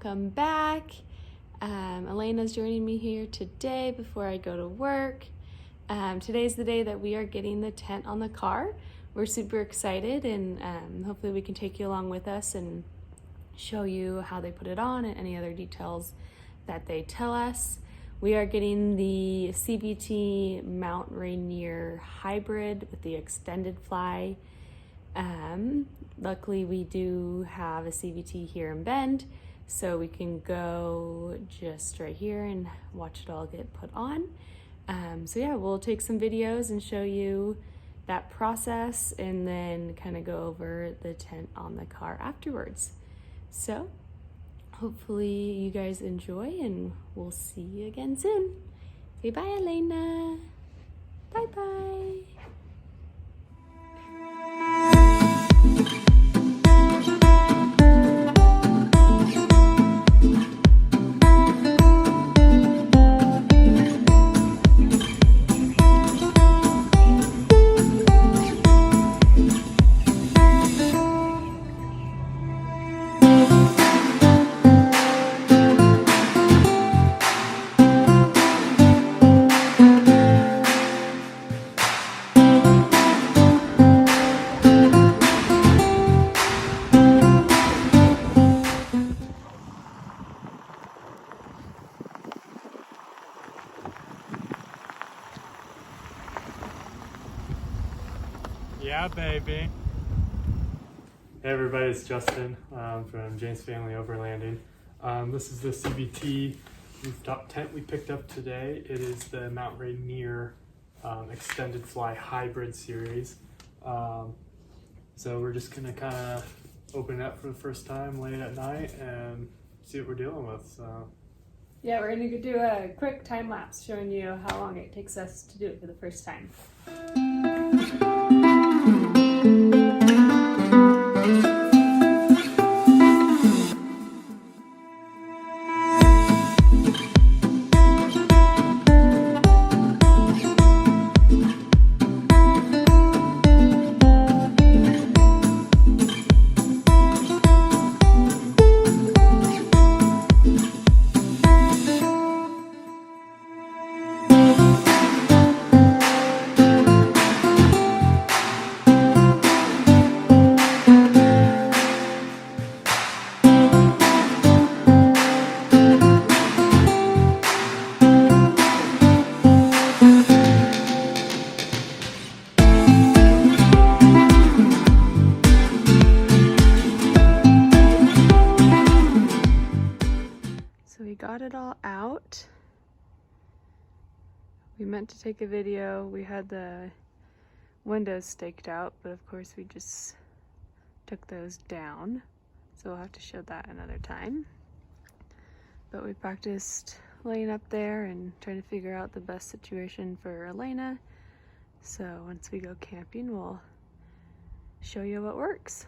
welcome back. Elena's joining me here today before I go to work. Today's the day that we are getting the tent on the car. We're super excited, and hopefully we can take you along with us and show you how they put it on and any other details that they tell us. We are getting the CVT Mt Rainier hybrid with the extended fly. Luckily we do have a CVT here in Bend, so we can go just right here and watch it all get put on. So yeah, we'll take some videos and show you that process and then kind of go over the tent on the car afterwards. So hopefully you guys enjoy, and we'll see you again soon. Say bye, Elena. Bye-bye. Yeah, baby. Hey everybody, it's Justin from James Family Overlanding. This is the CVT rooftop tent we picked up today. It is the Mt Rainier extended fly hybrid series. So we're just gonna kind of open it up for the first time late at night and see what we're dealing with. So Yeah, we're gonna do a quick time lapse showing you how long it takes us to do it for the first time. We got it all out. We meant to take a video. We had the windows staked out, but of course we just took those down. So we'll have to show that another time. But we practiced laying up there and trying to figure out the best situation for Elena. So once we go camping, we'll show you what works.